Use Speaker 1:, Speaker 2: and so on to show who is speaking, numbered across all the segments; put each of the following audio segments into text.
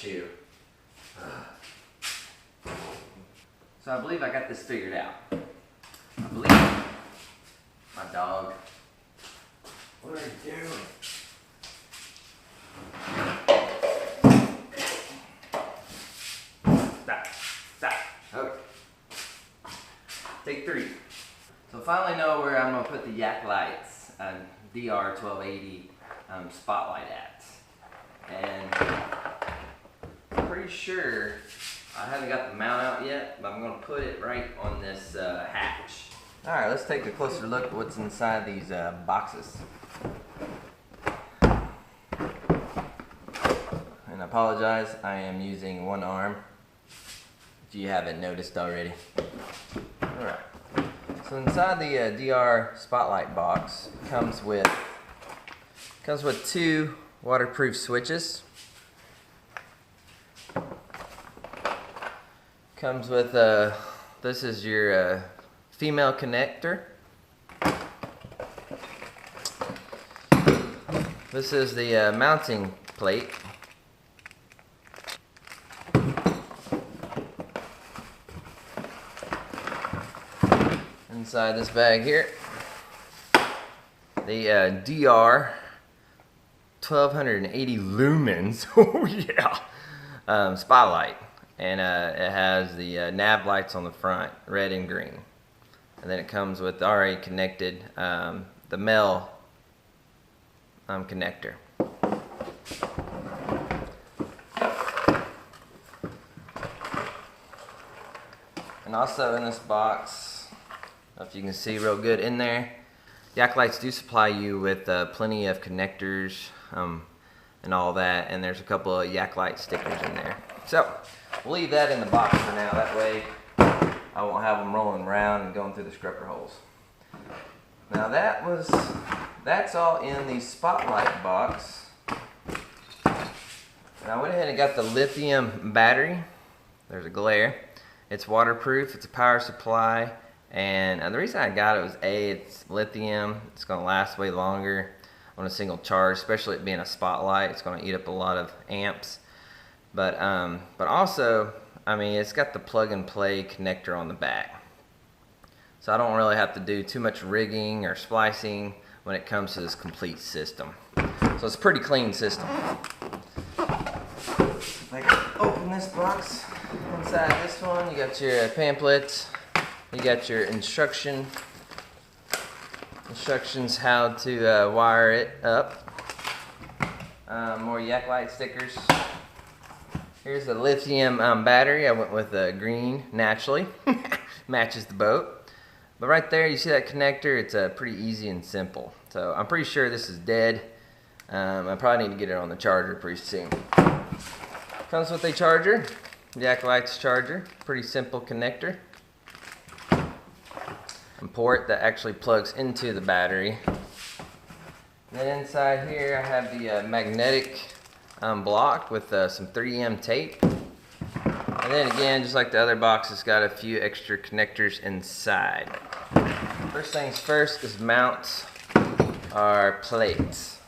Speaker 1: shoe. So I believe I got this figured out. I believe my dog. What are you doing? Stop. Stop. Okay. Take 3. So finally know where I'm going to put the Yak Lights DR1280 Spotlight at. And I'm pretty sure I haven't got the mount out yet, but I'm going to put it right on this hatch. Alright, let's take a closer look at what's inside these boxes. And I apologize, I am using one arm, if you haven't noticed already. Alright, so inside the DR Spotlight box comes with 2 waterproof switches. Comes with this is your female connector. This is the mounting plate. Inside this bag here, the DR1280 lumens. Oh yeah, spotlight. And it has the nav lights on the front, red and green. And then it comes with already connected the male connector. And also in this box, I don't know if you can see real good in there, Yak Lights do supply you with plenty of connectors and all that. And there's a couple of Yak Light stickers in there. So we'll leave that in the box for now. That way I won't have them rolling around and going through the scrubber holes. Now that's all in the Spotlight box. And I went ahead and got the lithium battery. There's a glare. It's waterproof, it's a power supply, and the reason I got it was it's lithium. It's going to last way longer on a single charge, especially it being a Spotlight. It's going to eat up a lot of amps. But also, I mean, it's got the plug and play connector on the back. So I don't really have to do too much rigging or splicing when it comes to this complete system. So it's a pretty clean system. If I can open this box, inside this one you got your pamphlets, you got your instructions how to wire it up, more Yak Light stickers. Here's the lithium battery. I went with green naturally. Matches the boat. But right there, you see that connector? It's pretty easy and simple. So I'm pretty sure this is dead. I probably need to get it on the charger pretty soon. Comes with a charger. Yak Lights charger. Pretty simple connector. And port that actually plugs into the battery. And then inside here I have the magnetic block with some 3M tape. And then again, just like the other box, it's got a few extra connectors inside. First things first is mount our plates.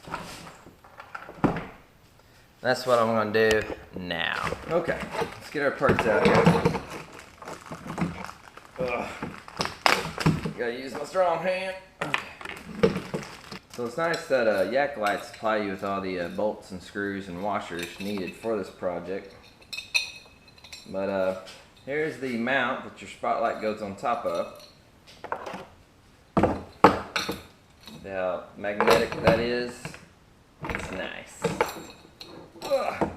Speaker 1: That's what I'm going to do now. Okay, let's get our parts out here. Ugh. Gotta use my strong hand. Okay. So it's nice that Yak Lights supply you with all the bolts and screws and washers needed for this project. But here's the mount that your Spotlight goes on top of. How magnetic that is. It's nice. Ugh.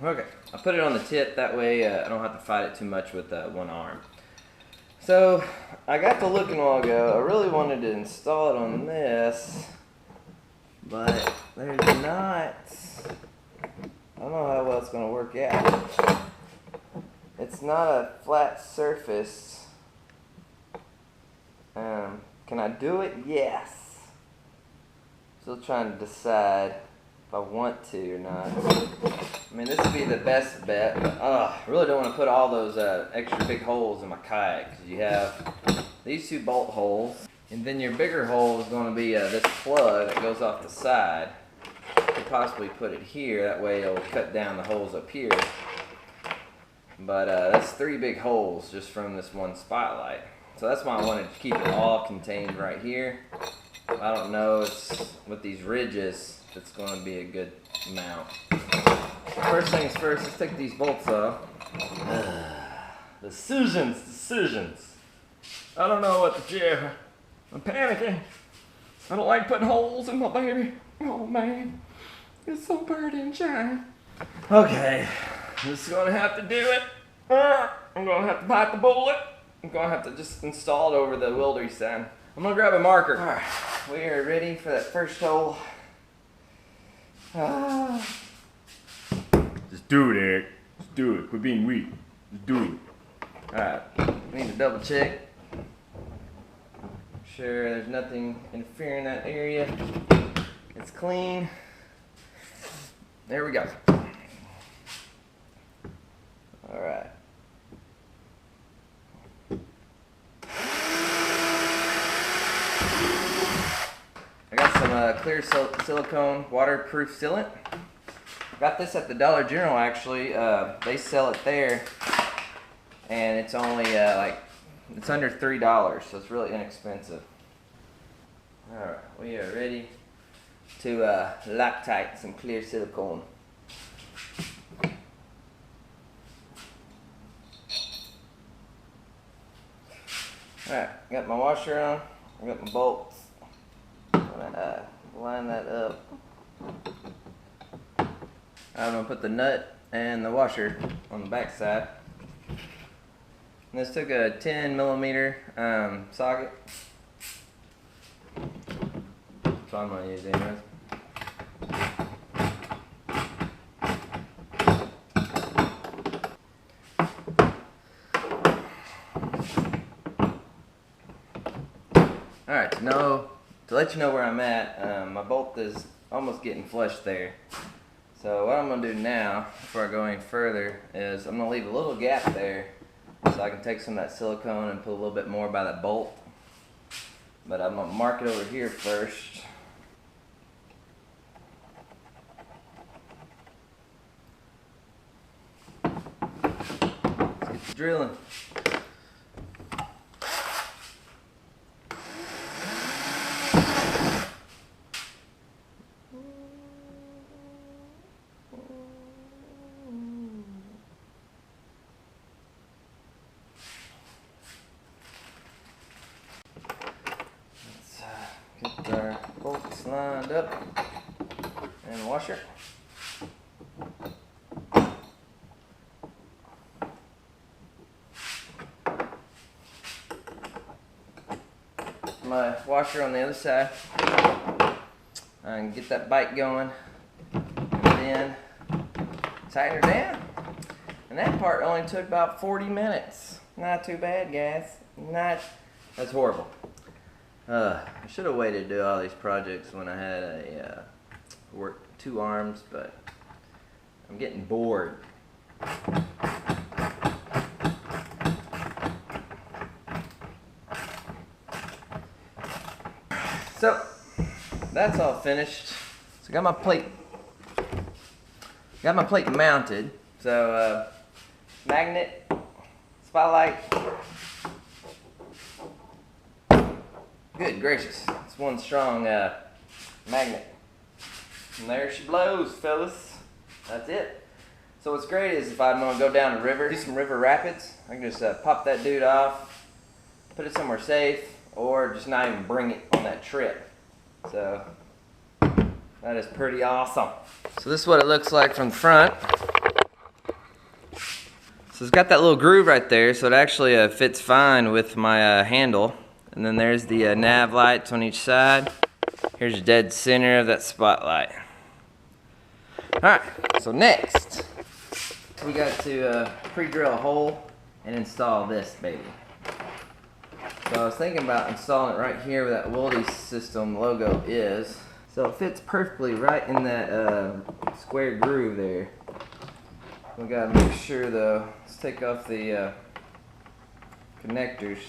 Speaker 1: Okay, I put it on the tip, that way I don't have to fight it too much with one arm. So, I got to looking a while ago. I really wanted to install it on this, but there's not. I don't know how well it's going to work out. It's not a flat surface. Can I do it? Yes. Still trying to decide if I want to or not. I mean, this would be the best bet, but I really don't want to put all those extra big holes in my kayak, because you have these 2 bolt holes, and then your bigger hole is going to be this plug that goes off the side. possibly put it here. That way it'll cut down the holes up here. But that's 3 big holes just from this one spotlight. So that's why I wanted to keep it all contained right here. I don't know, it's with these ridges, it's going to be a good mount. First things first, let's take these bolts off. Decisions. I don't know what to do. I'm panicking. I don't like putting holes in my baby. Oh man, it's so pretty and shiny. Okay, just gonna have to do it. I'm gonna have to bite the bullet. I'm gonna have to just install it over the weldery side. I'm gonna grab a marker. All right, we are ready for that first hole.
Speaker 2: Just do it, Eric. Just do it. Quit being weak. Just do it.
Speaker 1: All right, need to double check. Sure, there's nothing interfering in that area. It's clean. There we go. All right. I got some clear silicone waterproof sealant. Got this at the Dollar General actually. They sell it there, and it's only it's under $3, so it's really inexpensive. All right, we are ready to Loctite some clear silicone. All right, got my washer on. I got my bolts. I'm gonna line that up. I'm gonna put the nut and the washer on the back side. And this took a 10mm socket. That's what I'm gonna use anyways. Alright, to let you know where I'm at, my bolt is almost getting flush there. So what I'm going to do now, before I go any further, is I'm going to leave a little gap there so I can take some of that silicone and put a little bit more by that bolt. But I'm going to mark it over here first. Let's get to drilling. Get our bolts lined up and washer. My washer on the other side. I can get that bite going and then tighten her down. And that part only took about 40 minutes. Not too bad, guys. That's horrible. I should have waited to do all these projects when I had work 2 arms, but I'm getting bored. So that's all finished. So got my plate mounted. So magnet, spotlight. Good gracious, it's one strong magnet. And there she blows, fellas. That's it. So what's great is if I'm gonna go down a river, do some river rapids, I can just pop that dude off, put it somewhere safe, or just not even bring it on that trip. So that is pretty awesome. So this is what it looks like from the front. So it's got that little groove right there, so it actually fits fine with my handle. And then there's the nav lights on each side. Here's the dead center of that spotlight. Alright, so next, we got to pre-drill a hole and install this baby. So I was thinking about installing it right here where that Weldy System logo is. So it fits perfectly right in that square groove there. We gotta make sure though, let's take off the connectors.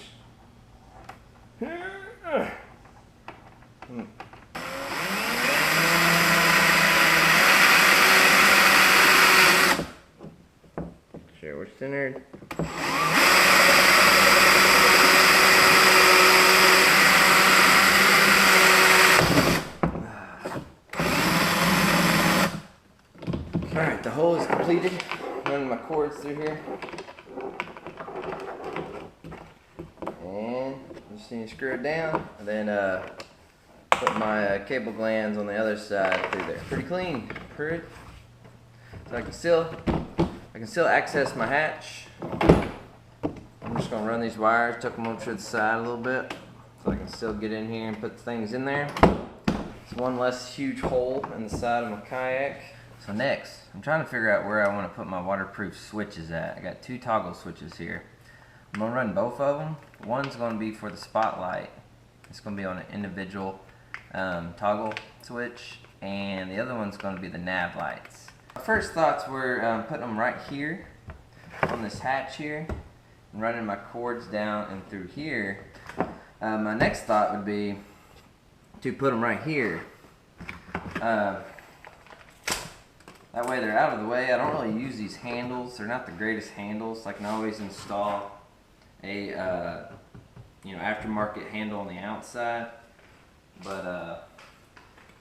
Speaker 1: centered. Alright, the hole is completed. Running my cords through here. And just need to screw it down. And then put my cable glands on the other side through there. Pretty clean. Pretty. So I can still access my hatch. I'm just gonna run these wires, tuck them over to the side a little bit, so I can still get in here and put things in there. It's one less huge hole in the side of my kayak. So next, I'm trying to figure out where I want to put my waterproof switches at. I got 2 toggle switches here. I'm gonna run both of them. One's gonna be for the spotlight. It's gonna be on an individual toggle switch, and the other one's gonna be the nav lights. My first thoughts were putting them right here on this hatch here and running my cords down and through here. My next thought would be to put them right here. That way they're out of the way. I don't really use these handles. They're not the greatest handles. I can always install a aftermarket handle on the outside. But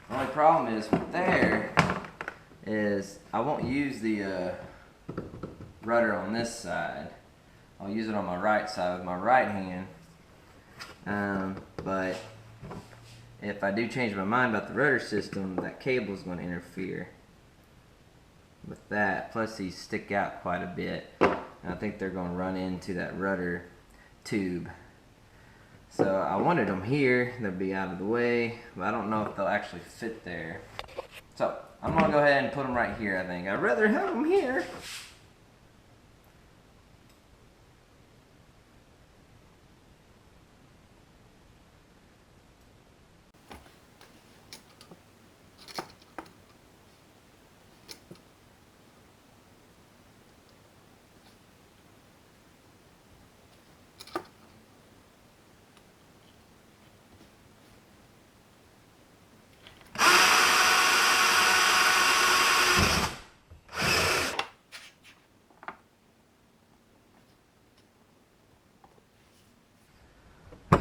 Speaker 1: the only problem is with there is I won't use the rudder on this side. I'll use it on my right side with my right hand. But if I do change my mind about the rudder system, that cable is going to interfere with that. Plus these stick out quite a bit, and I think they're going to run into that rudder tube. So I wanted them here, they'll be out of the way, but I don't know if they'll actually fit there. So I'm going to go ahead and put them right here, I think. I'd rather have them here.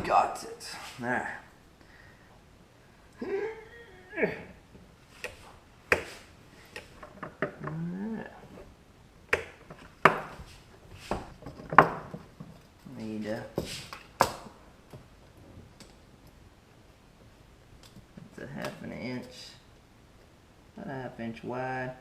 Speaker 1: Got it. There. Need it's a 1/2 inch, about a 1/2 inch wide.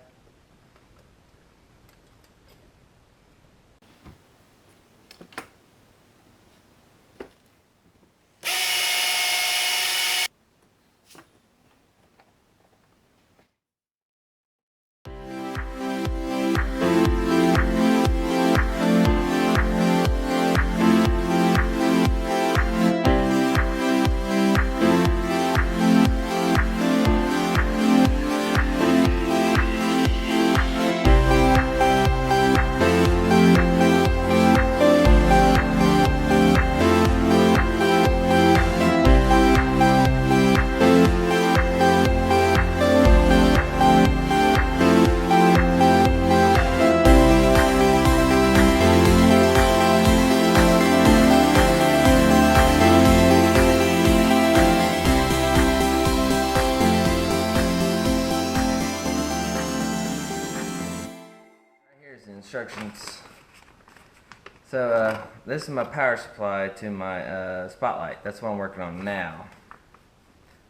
Speaker 1: Instructions. So this is my power supply to my spotlight. That's what I'm working on now.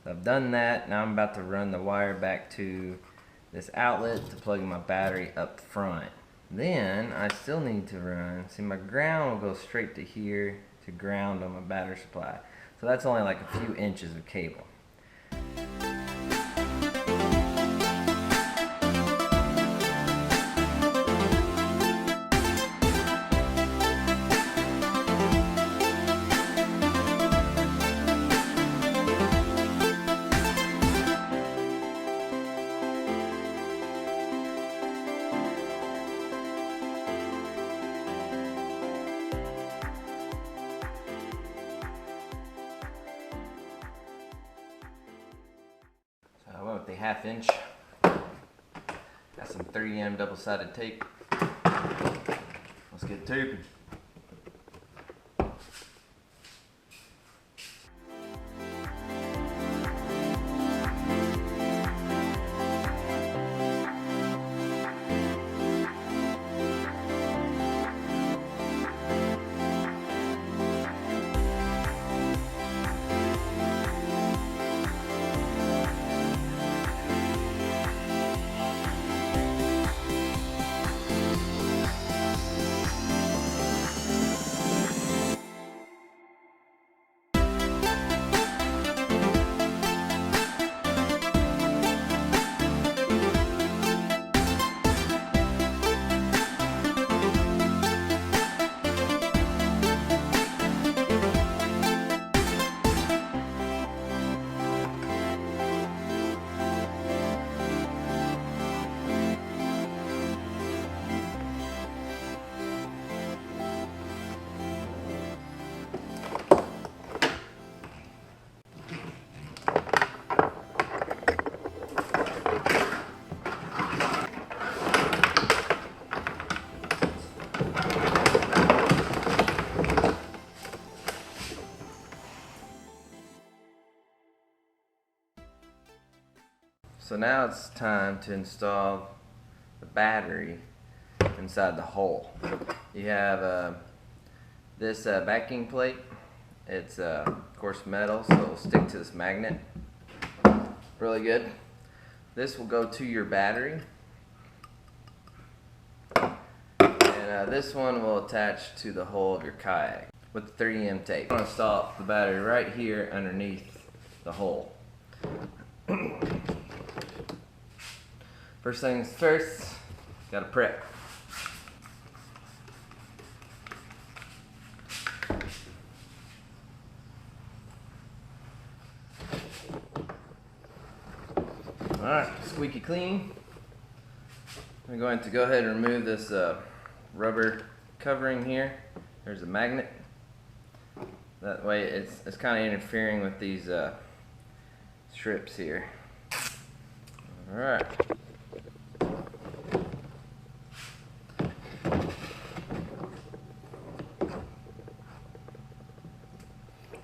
Speaker 1: So I've done that. Now I'm about to run the wire back to this outlet to plug in my battery up front. Then I still need to run, see, my ground will go straight to here to ground on my battery supply. So that's only like a few inches of cable. I went with the 1/2 inch. Got some 3M double-sided tape. We'll Let's get taping. So now it's time to install the battery inside the hole. You have this backing plate. It's of course metal, so it'll stick to this magnet really good. This will go to your battery, and this one will attach to the hull of your kayak with 3M tape. I'm going to install the battery right here underneath the hole. First things first, gotta prep. Alright, squeaky clean. I'm going to go ahead and remove this rubber covering here. There's a magnet. That way it's kind of interfering with these strips here. Alright.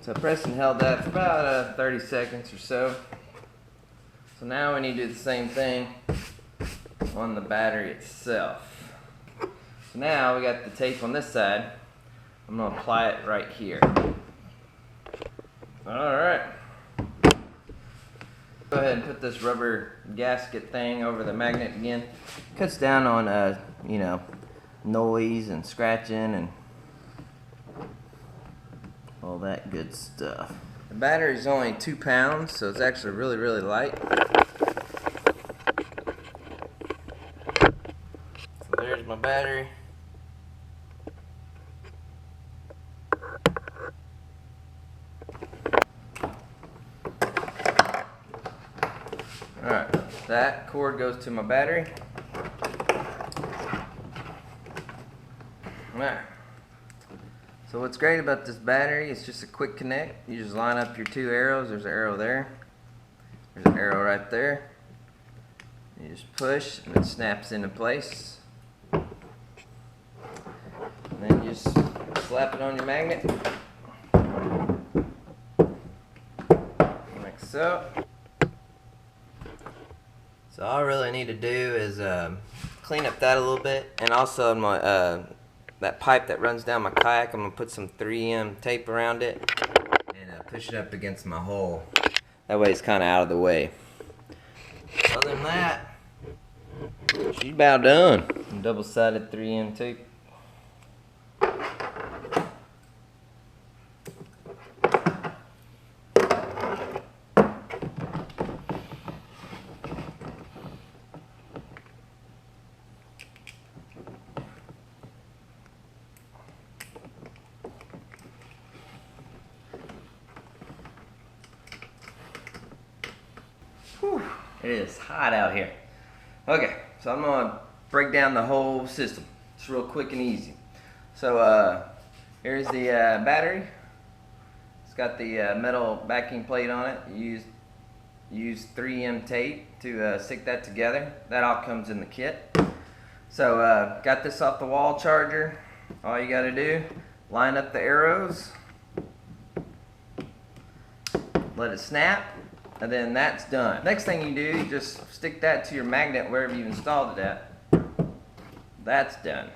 Speaker 1: So I pressed and held that for about 30 seconds or so. So now we need to do the same thing on the battery itself. So now we got the tape on this side. I'm going to apply it right here. Alright. Go ahead and put this rubber gasket thing over the magnet again. Cuts down on you know, noise and scratching and all that good stuff. The battery is only 2 pounds, so it's actually really, really light. So there's my battery. Alright, that cord goes to my battery. Alright. So what's great about this battery, it's just a quick connect. You just line up your 2 arrows. There's an arrow there. There's an arrow right there. You just push and it snaps into place. And then you just slap it on your magnet. Like so. So all I really need to do is clean up that a little bit, and also my that pipe that runs down my kayak, I'm going to put some 3M tape around it and push it up against my hole. That way it's kind of out of the way. Other than that, she's about done. Double-sided 3M tape. Whew, it is hot out here. Okay, so I'm going to break down the whole system. It's real quick and easy. So here's the battery. It's got the metal backing plate on it. Use 3M tape to stick that together. That all comes in the kit. So got this off the wall charger. all you got to do, line up the arrows, let it snap, and then that's done. Next thing you do, you just stick that to your magnet wherever you installed it at. That's done.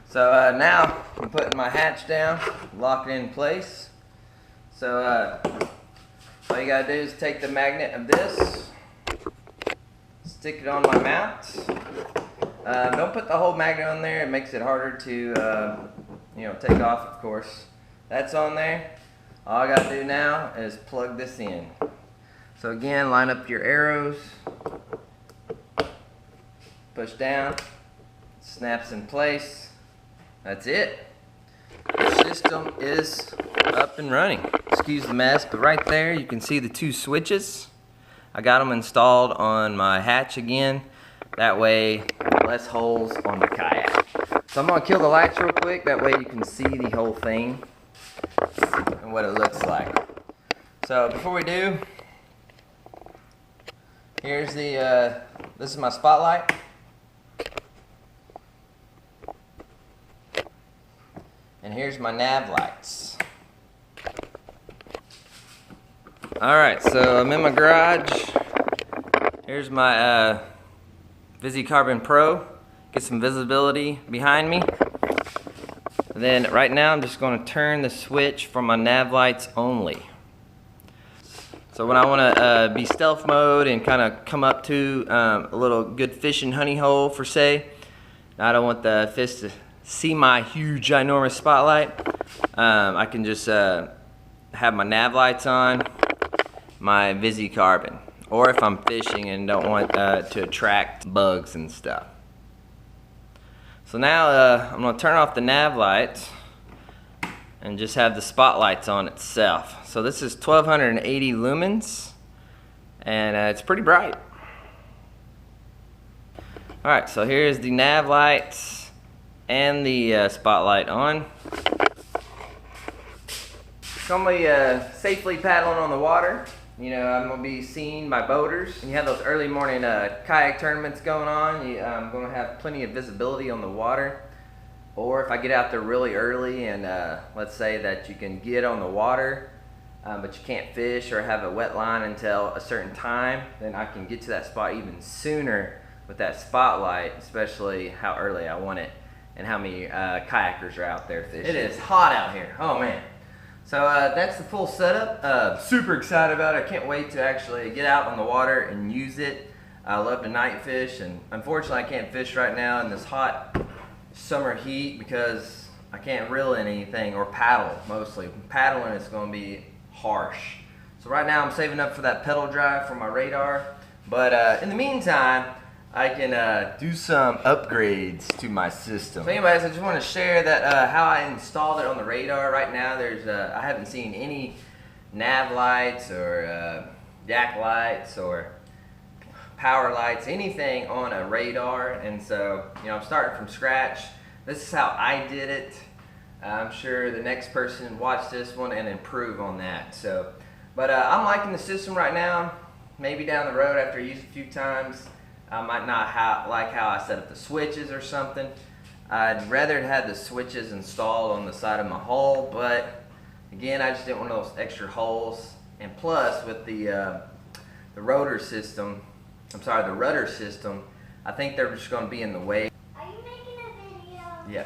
Speaker 1: So now I'm putting my hatch down, lock it in place. So all you gotta do is take the magnet of this, stick it on my mount. Don't put the whole magnet on there, it makes it harder to take off, of course. That's on there. All I gotta do now is plug this in. So again, line up your arrows, push down, snaps in place. That's it. The system is up and running. Excuse the mess, but right there you can see the two switches. I got them installed on my hatch again. That way, less holes on the kayak. So I'm gonna kill the lights real quick. That way you can see the whole thing and what it looks like. So before we do, here's the, this is my spotlight. And here's my nav lights. Alright, so I'm in my garage. Here's my VisiCarbon Pro. Get some visibility behind me. And then right now I'm just going to turn the switch for my nav lights only. So when I want to be stealth mode and kind of come up to a little good fishing honey hole for say, I don't want the fish to see my huge ginormous spotlight, I can just have my nav lights on, my VisiCarbon, or if I'm fishing and don't want to attract bugs and stuff. So now I'm going to turn off the nav lights and just have the spotlights on itself. So this is 1280 lumens and it's pretty bright. Alright, so here's the nav lights and the spotlight on. Somebody safely paddling on the water. You know, I'm gonna be seen by boaters. And you have those early morning kayak tournaments going on. I'm gonna have plenty of visibility on the water. Or if I get out there really early and let's say that you can get on the water, but you can't fish or have a wet line until a certain time, then I can get to that spot even sooner with that spotlight, especially how early I want it. And how many kayakers are out there fishing. It is hot out here. Oh man. So that's the full setup. Super excited about it. I can't wait to actually get out on the water and use it. I love to night fish, and unfortunately I can't fish right now in this hot summer heat because I can't reel in anything or paddle mostly. Paddling is going to be harsh. So right now I'm saving up for that pedal drive for my radar. But in the meantime, I can do some upgrades to my system. So anyways, I just want to share that how I installed it on the radar. Right now there's I haven't seen any nav lights or Yak Lights or power lights, anything on a radar, and so I'm starting from scratch. This is how I did it. I'm sure the next person watch this one and improve on that. So, but I'm liking the system right now. Maybe down the road after I use it a few times, I might not like how I set up the switches or something. I'd rather have the switches installed on the side of my hull, but again, I just didn't want those extra holes. And plus, with the rudder system, I think they're just going to be in the way.
Speaker 3: Are you making a video?
Speaker 1: Yeah.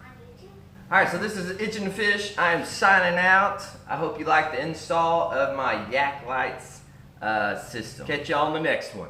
Speaker 3: On YouTube?
Speaker 1: Alright, so this is Itching to Fish. I am signing out. I hope you like the install of my Yak Lights system. Catch y'all in the next one.